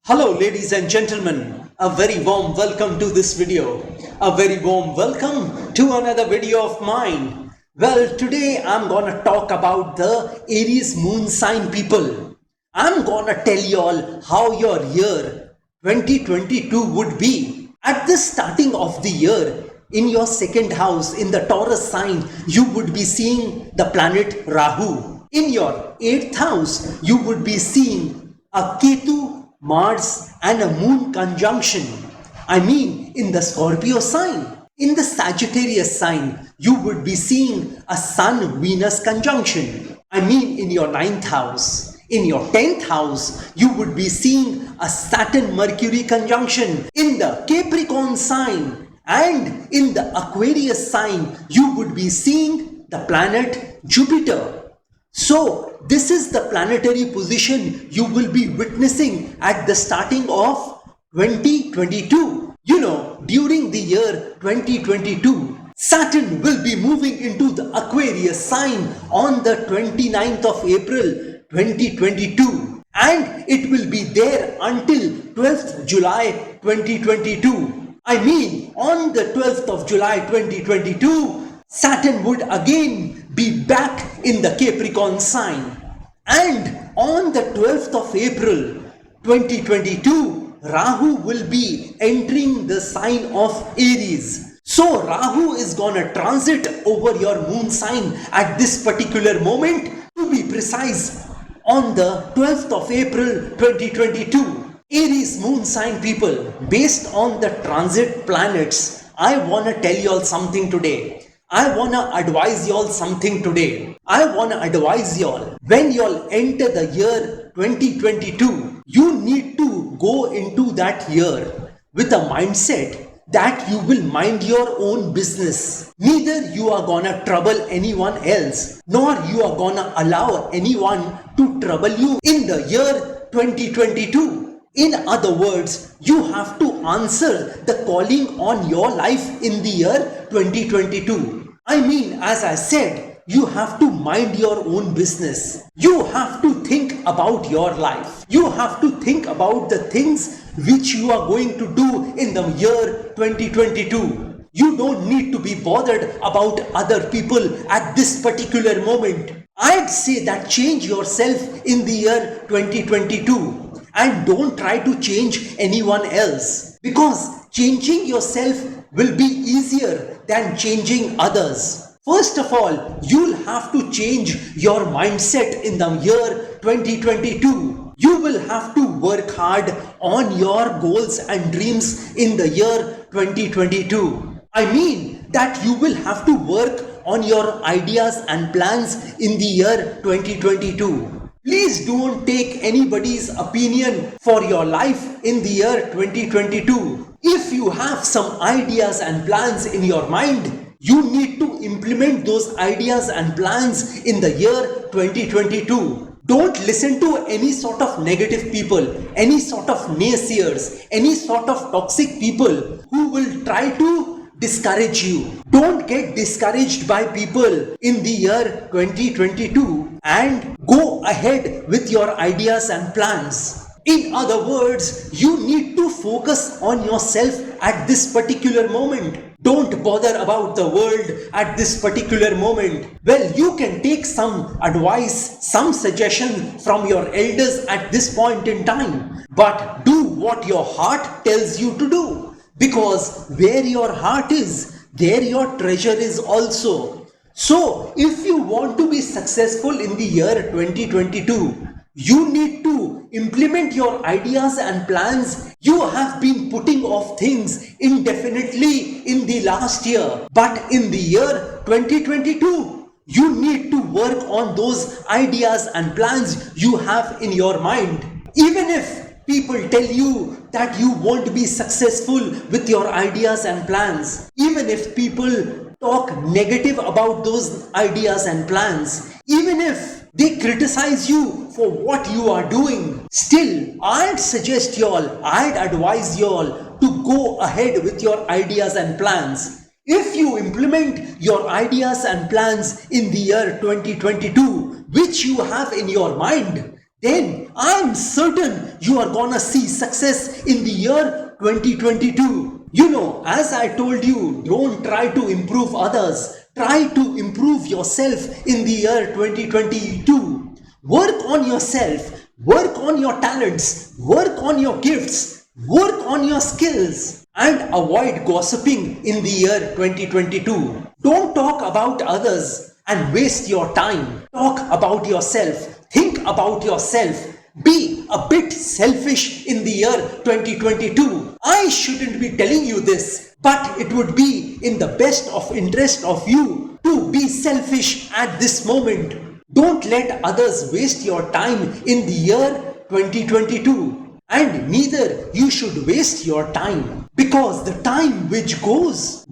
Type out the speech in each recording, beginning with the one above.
Hello ladies and gentlemen, a very warm welcome to this video. A very warm welcome to another video of mine. Well, today I'm gonna talk about the Aries moon sign people. I'm gonna tell you all how your year 2022 would be. At the starting of the year, in your second house, in the Taurus sign, you would be seeing the planet Rahu. In your 8th house, you would be seeing a Ketu, Mars and a moon conjunction. I mean, in the Scorpio sign. In the Sagittarius sign, you would be seeing a Sun-Venus conjunction. I mean, in your 9th house. In your 10th house, you would be seeing a Saturn-Mercury conjunction. In the Capricorn sign and in the Aquarius sign, you would be seeing the planet Jupiter. So, this is the planetary position you will be witnessing at the starting of 2022. You know, during the year 2022, Saturn will be moving into the Aquarius sign on the 29th of April 2022 and it will be there until 12th July 2022. I mean, on the 12th of July 2022, Saturn would again be back in the Capricorn sign. And on the 12th of April 2022, Rahu will be entering the sign of Aries. So Rahu is gonna transit over your moon sign at this particular moment. To be precise, on the 12th of April 2022. Aries moon sign people, based on the transit planets, I wanna tell you all something today. I wanna advise y'all something today. I wanna advise y'all, when y'all enter the year 2022, you need to go into that year with a mindset that you will mind your own business. Neither you are gonna trouble anyone else, nor you are gonna allow anyone to trouble you in the year 2022. In other words, you have to answer the calling on your life in the year 2022. I mean, as I said, you have to mind your own business. You have to think about your life. You have to think about the things which you are going to do in the year 2022. You don't need to be bothered about other people at this particular moment. I'd say that change yourself in the year 2022. And don't try to change anyone else, because changing yourself will be easier than changing others. First of all, you'll have to change your mindset in the year 2022. You will have to work hard on your goals and dreams in the year 2022. I mean that you will have to work on your ideas and plans in the year 2022. Please don't take anybody's opinion for your life in the year 2022. If you have some ideas and plans in your mind, you need to implement those ideas and plans in the year 2022. Don't listen to any sort of negative people, any sort of naysayers, any sort of toxic people who will try to discourage you. Don't get discouraged by people in the year 2022 and go ahead with your ideas and plans. In other words, you need to focus on yourself at this particular moment. Don't bother about the world at this particular moment. Well, you can take some advice, some suggestion from your elders at this point in time, but do what your heart tells you to do. Because where your heart is, there your treasure is also. So, if you want to be successful in the year 2022, you need to implement your ideas and plans. You have been putting off things indefinitely in the last year. But in the year 2022, you need to work on those ideas and plans you have in your mind. Even if people tell you that you won't be successful with your ideas and plans, even if people talk negative about those ideas and plans, even if they criticize you for what you are doing, still I'd suggest y'all, I'd advise y'all to go ahead with your ideas and plans. If you implement your ideas and plans in the year 2022, which you have in your mind, then I'm certain you are gonna see success in the year 2022. You know, as I told you, don't try to improve others. Try to improve yourself in the year 2022. Work on yourself. Work on your talents. Work on your gifts. Work on your skills. And avoid gossiping in the year 2022. Don't talk about others and waste your time. Talk about yourself. Think about yourself. Be a bit selfish in the year 2022. I shouldn't be telling you this, but it would be in the best of interest of you to be selfish at this moment. Don't let others waste your time in the year 2022. And neither you should waste your time, because the time which goes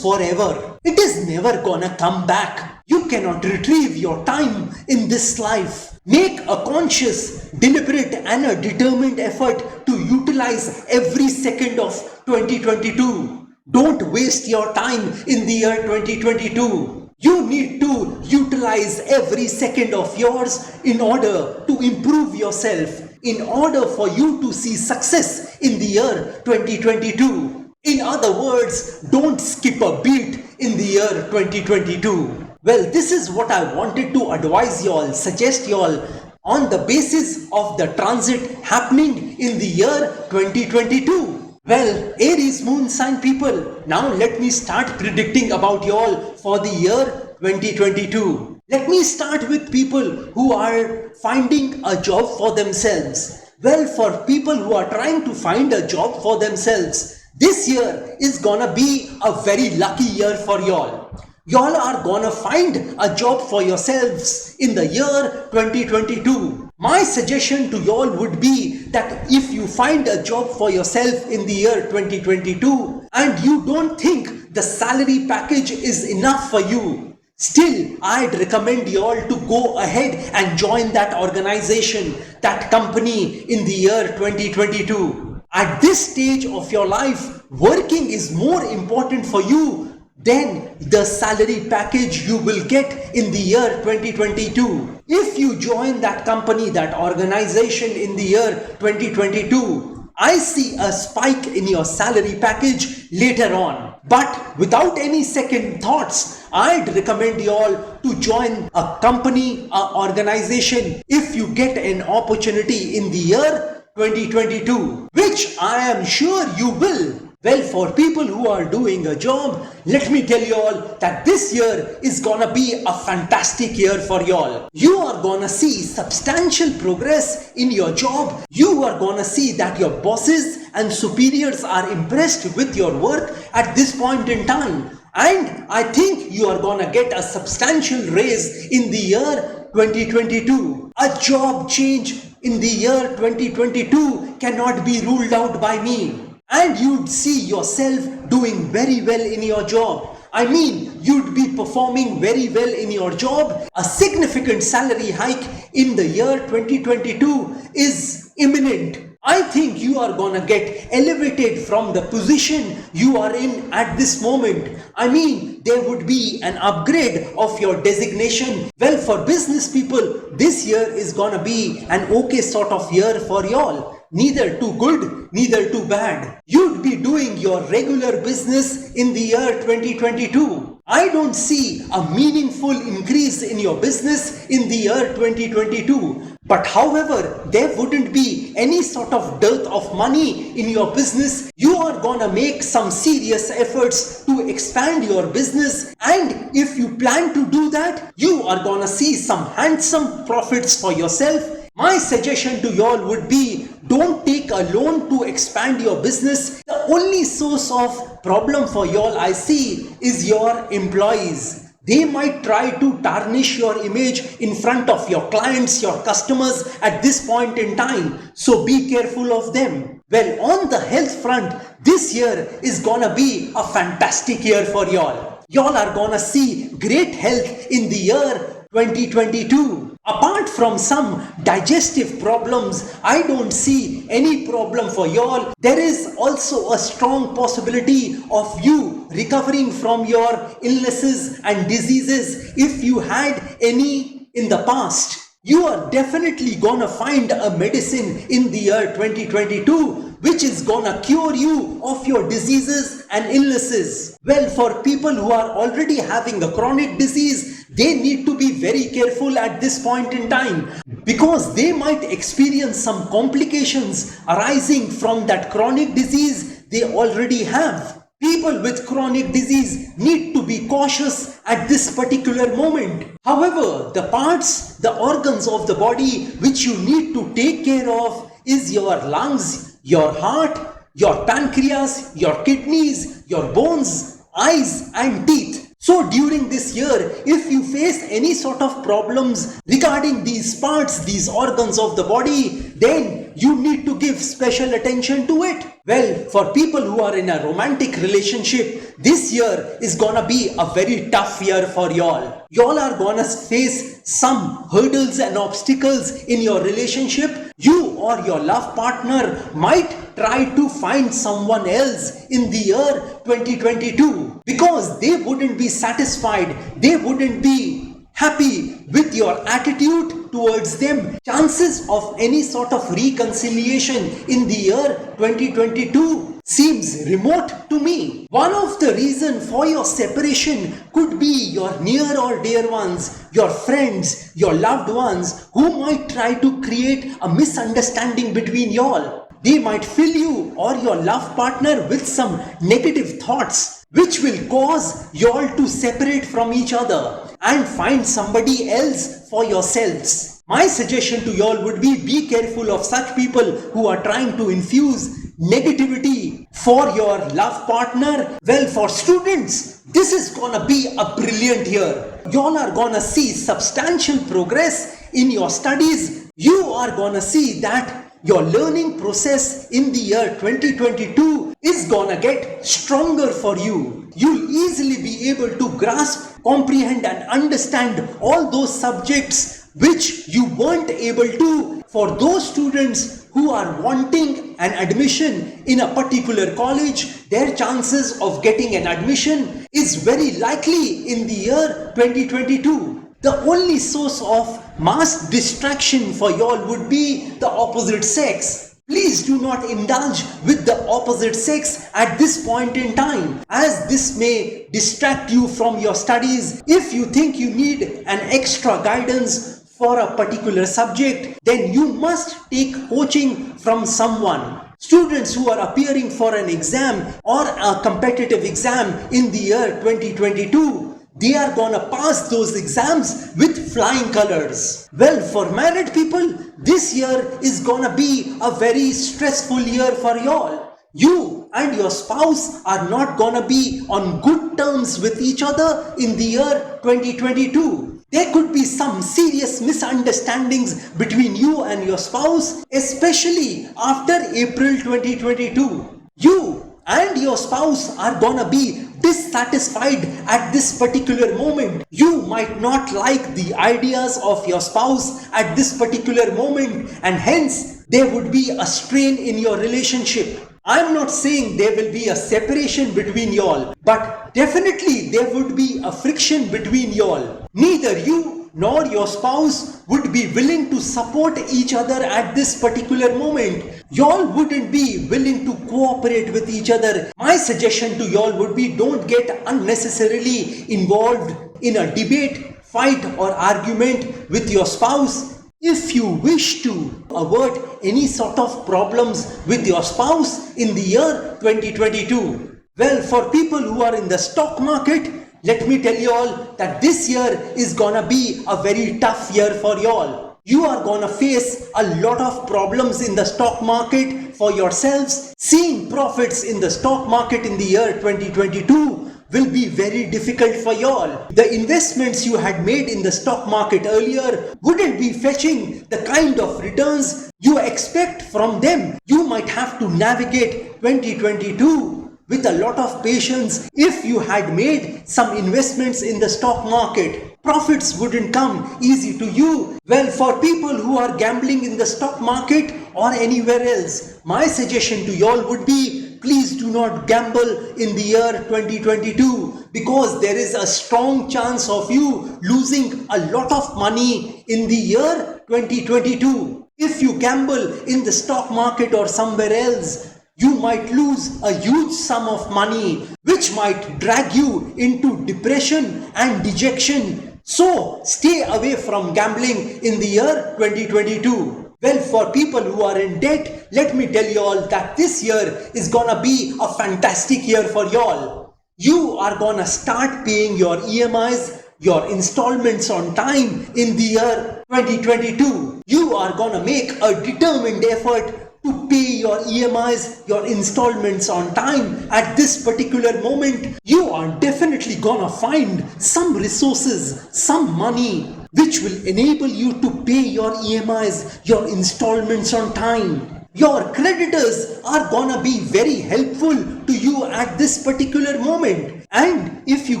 forever. It is never gonna come back. You cannot retrieve your time in this life. Make a conscious, deliberate and a determined effort to utilize every second of 2022. Don't waste your time in the year 2022. You need to utilize every second of yours in order to improve yourself, in order for you to see success in the year 2022. In other words, don't skip a beat in the year 2022. Well, this is what I wanted to advise y'all, suggest y'all on the basis of the transit happening in the year 2022. Well, Aries moon sign people, now let me start predicting about y'all for the year 2022. Let me start with people who are finding a job for themselves. Well, for people who are trying to find a job for themselves, this year is gonna be a very lucky year for y'all. Y'all are gonna find a job for yourselves in the year 2022. My suggestion to y'all would be that if you find a job for yourself in the year 2022 and you don't think the salary package is enough for you, still I'd recommend y'all to go ahead and join that organization, that company in the year 2022. At this stage of your life, working is more important for you than the salary package you will get in the year 2022. If you join that company, that organization in the year 2022, I see a spike in your salary package later on. But without any second thoughts, I'd recommend you all to join a company, a organization if you get an opportunity in the year 2022, which I am sure you will. Well, for people who are doing a job, let me tell you all that this year is gonna be a fantastic year for y'all. You are gonna see substantial progress in your job. You are gonna see that your bosses and superiors are impressed with your work at this point in time. And I think you are gonna get a substantial raise in the year 2022. A job change in the year 2022 cannot be ruled out by me. And you'd see yourself doing very well in your job. I mean, you'd be performing very well in your job. A significant salary hike in the year 2022 is imminent. I think you are gonna get elevated from the position you are in at this moment. I mean, there would be an upgrade of your designation. Well, for business people, this year is gonna be an okay sort of year for y'all. Neither too good, neither too bad. You'd be doing your regular business in the year 2022. I don't see a meaningful increase in your business in the year 2022. But however, there wouldn't be any sort of dearth of money in your business. You are gonna make some serious efforts to expand your business, and if you plan to do that, you are gonna see some handsome profits for yourself. My suggestion to y'all would be, don't take a loan to expand your business. The only source of problem for y'all I see is your employees. They might try to tarnish your image in front of your clients, your customers at this point in time. So be careful of them. Well, on the health front, this year is gonna be a fantastic year for y'all. Y'all are gonna see great health in the year 2022. Apart from some digestive problems, I don't see any problem for y'all. There is also a strong possibility of you recovering from your illnesses and diseases if you had any in the past. You are definitely gonna find a medicine in the year 2022 which is gonna cure you of your diseases and illnesses. Well, for people who are already having a chronic disease, they need to be very careful at this point in time because they might experience some complications arising from that chronic disease they already have. People with chronic disease need to be cautious at this particular moment. However, the parts, the organs of the body which you need to take care of is your lungs, your heart, your pancreas, your kidneys, your bones, eyes and teeth. So during this year, if you face any sort of problems regarding these parts, these organs of the body, then you need to give special attention to it. Well, for people who are in a romantic relationship, this year is gonna be a very tough year for y'all. Y'all are gonna face some hurdles and obstacles in your relationship. You or your love partner might try to find someone else in the year 2022 because they wouldn't be satisfied, they wouldn't be happy with your attitude towards them. Chances of any sort of reconciliation in the year 2022 seems remote to me. One of the reasons for your separation could be your near or dear ones, your friends, your loved ones who might try to create a misunderstanding between y'all. They might fill you or your love partner with some negative thoughts which will cause y'all to separate from each other and find somebody else for yourselves. My suggestion to y'all would be careful of such people who are trying to infuse negativity for your love partner. Well, for students, this is gonna be a brilliant year. Y'all are gonna see substantial progress in your studies. You are gonna see that your learning process in the year 2022 is gonna get stronger for you. You'll easily be able to grasp, comprehend and understand all those subjects which you weren't able to. For those students who are wanting an admission in a particular college, their chances of getting an admission is very likely in the year 2022. The only source of mass distraction for y'all would be the opposite sex. Please do not indulge with the opposite sex at this point in time, as this may distract you from your studies. If you think you need an extra guidance for a particular subject, then you must take coaching from someone. Students who are appearing for an exam or a competitive exam in the year 2022, they are gonna pass those exams with flying colors. Well, for married people, this year is gonna be a very stressful year for y'all. You and your spouse are not gonna be on good terms with each other in the year 2022. There could be some serious misunderstandings between you and your spouse, especially after April 2022. You and your spouse are gonna be dissatisfied at this particular moment. You might not like the ideas of your spouse at this particular moment, and hence there would be a strain in your relationship. I'm not saying there will be a separation between y'all, but definitely there would be a friction between y'all. Neither you nor your spouse would be willing to support each other at this particular moment. Y'all wouldn't be willing to cooperate with each other. My suggestion to y'all would be don't get unnecessarily involved in a debate, fight or argument with your spouse. If you wish to avert any sort of problems with your spouse in the year 2022. Well, for people who are in the stock market, let me tell you all that this year is gonna be a very tough year for y'all. You are gonna face a lot of problems in the stock market for yourselves. Seeing profits in the stock market in the year 2022 will be very difficult for y'all. The investments you had made in the stock market earlier wouldn't be fetching the kind of returns you expect from them. You might have to navigate 2022 with a lot of patience. If you had made some investments in the stock market, profits wouldn't come easy to you. Well, for people who are gambling in the stock market or anywhere else, my suggestion to y'all would be please do not gamble in the year 2022, because there is a strong chance of you losing a lot of money in the year 2022. If you gamble in the stock market or somewhere else, you might lose a huge sum of money, which might drag you into depression and dejection. So stay away from gambling in the year 2022. Well, for people who are in debt, let me tell you all that this year is gonna be a fantastic year for y'all. You are gonna start paying your EMIs, your installments on time in the year 2022. You are gonna make a determined effort to pay your EMIs, your installments on time at this particular moment. You are definitely gonna find some resources, some money, which will enable you to pay your EMIs, your installments on time. Your creditors are gonna be very helpful to you at this particular moment. And if you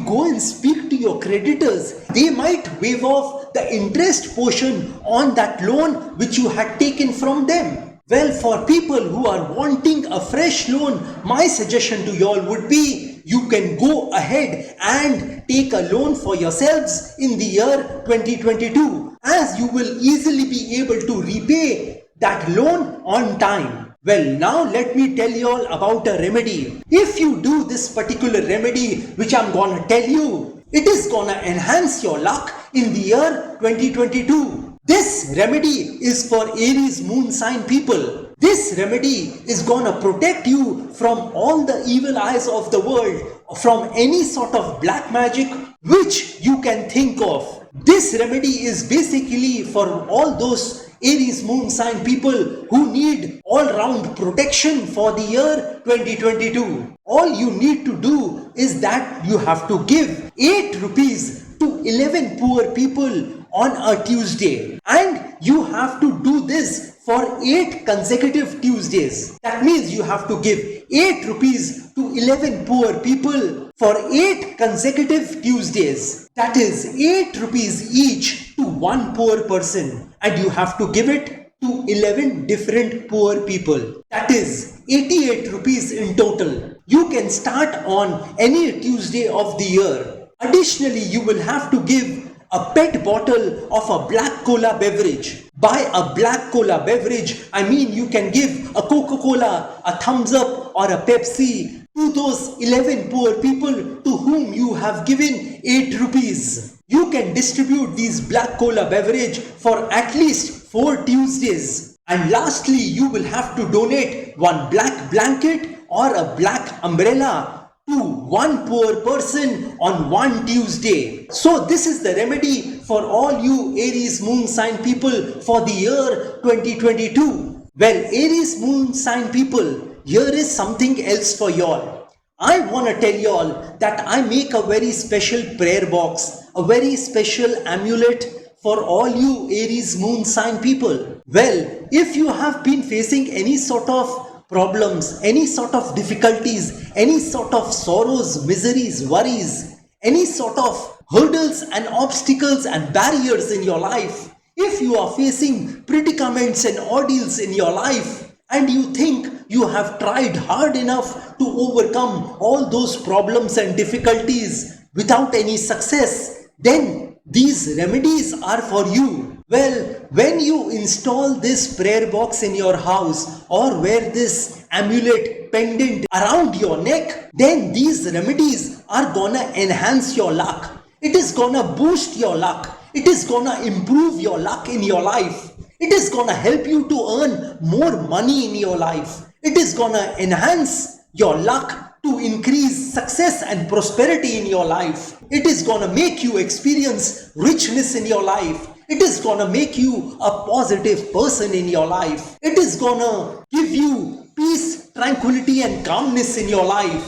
go and speak to your creditors, they might waive off the interest portion on that loan which you had taken from them. Well, for people who are wanting a fresh loan, my suggestion to y'all would be you can go ahead and take a loan for yourselves in the year 2022, as you will easily be able to repay that loan on time. Well, now let me tell you all about a remedy. If you do this particular remedy, which I'm gonna tell you, it is gonna enhance your luck in the year 2022. This remedy is for Aries moon sign people. This remedy is gonna protect you from all the evil eyes of the world, from any sort of black magic which you can think of. This remedy is basically for all those Aries moon sign people who need all-round protection for the year 2022. All you need to do is that you have to give 8 rupees to 11 poor people on a Tuesday, and you have to do this for 8 consecutive Tuesdays. That means you have to give 8 rupees to 11 poor people for 8 consecutive Tuesdays. That is 8 rupees each to one poor person, and you have to give it to 11 different poor people. That is 88 rupees in total. You can start on any Tuesday of the year. Additionally, you will have to give a pet bottle of a black cola beverage. By a black cola beverage, I mean you can give a Coca-Cola, a Thumbs Up or a Pepsi to those 11 poor people to whom you have given 8 rupees. You can distribute these black cola beverage for at least 4 Tuesdays. And lastly, you will have to donate one black blanket or a black umbrella to one poor person on one Tuesday. So this is the remedy for all you Aries moon sign people for the year 2022. Well, Aries moon sign people, here is something else for y'all. I want to tell y'all that I make a very special prayer box, a very special amulet for all you Aries moon sign people. Well, if you have been facing any sort of problems, any sort of difficulties, any sort of sorrows, miseries, worries, any sort of hurdles and obstacles and barriers in your life, if you are facing predicaments and ordeals in your life, and you think you have tried hard enough to overcome all those problems and difficulties without any success, then these remedies are for you. Well, when you install this prayer box in your house or wear this amulet pendant around your neck, then these remedies are gonna enhance your luck. It is gonna boost your luck. It is gonna improve your luck in your life. It is gonna help you to earn more money in your life. It is gonna enhance your luck to increase success and prosperity in your life. It is gonna make you experience richness in your life. It is gonna make you a positive person in your life. It is gonna give you peace, tranquility and calmness in your life.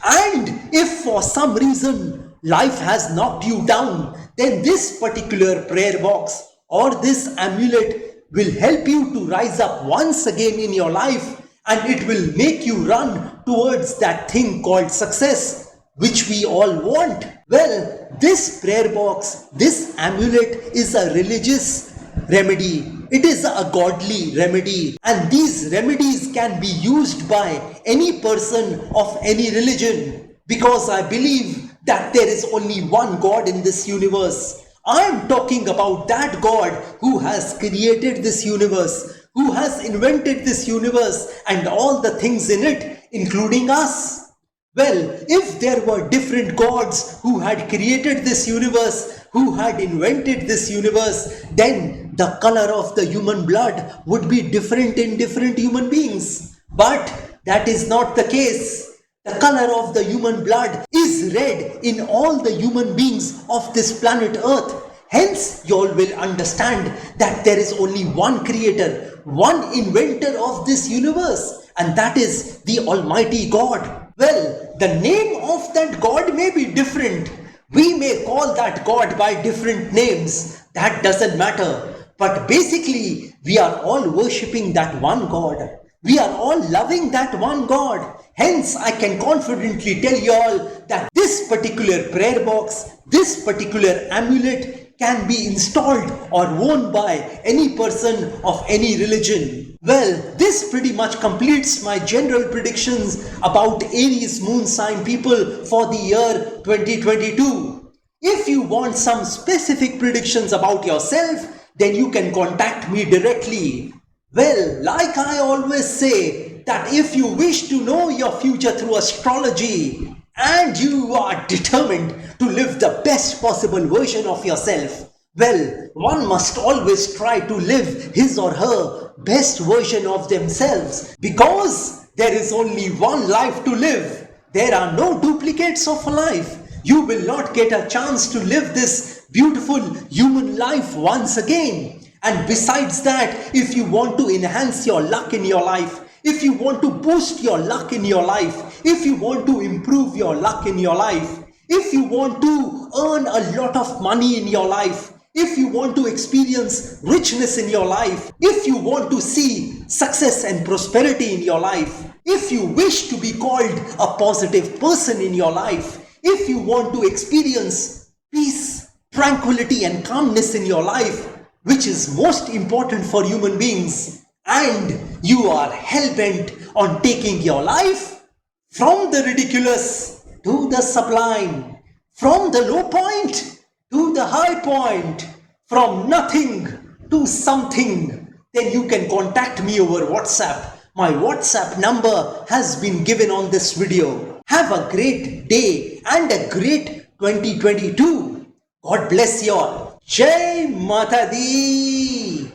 And if for some reason life has knocked you down, then this particular prayer box or this amulet will help you to rise up once again in your life, and it will make you run towards that thing called success, which we all want. Well, this prayer box, this amulet is a religious remedy. It is a godly remedy, and these remedies can be used by any person of any religion, because I believe that there is only one God in this universe. I am talking about that God who has created this universe, who has invented this universe and all the things in it, including us. Well, if there were different gods who had created this universe, who had invented this universe, then the color of the human blood would be different in different human beings. But that is not the case. The color of the human blood is red in all the human beings of this planet Earth. Hence, you all will understand that there is only one creator, one inventor of this universe, and that is the Almighty God. Well, the name of that God may be different. We may call that God by different names. That doesn't matter. But basically, we are all worshipping that one God. We are all loving that one God. Hence, I can confidently tell you all that this particular prayer box, this particular amulet can be installed or worn by any person of any religion. Well, this pretty much completes my general predictions about Aries moon sign people for the year 2022. If you want some specific predictions about yourself, then you can contact me directly. Well, like I always say, that if you wish to know your future through astrology and you are determined to live the best possible version of yourself, well, one must always try to live his or her best version of themselves, because there is only one life to live. There are no duplicates of a life. You will not get a chance to live this beautiful human life once again. And besides that, if you want to enhance your luck in your life, if you want to boost your luck in your life, if you want to improve your luck in your life, if you want to earn a lot of money in your life, if you want to experience richness in your life, if you want to see success and prosperity in your life, if you wish to be called a positive person in your life, if you want to experience peace, tranquility and calmness in your life, which is most important for human beings, and you are hell-bent on taking your life from the ridiculous to the sublime, from the low point to the high point, from nothing to something, then you can contact me over WhatsApp. My WhatsApp number has been given on this video. Have a great day and a great 2022. God bless you all. Jai Mata Di,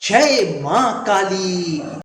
Jai Ma Kali.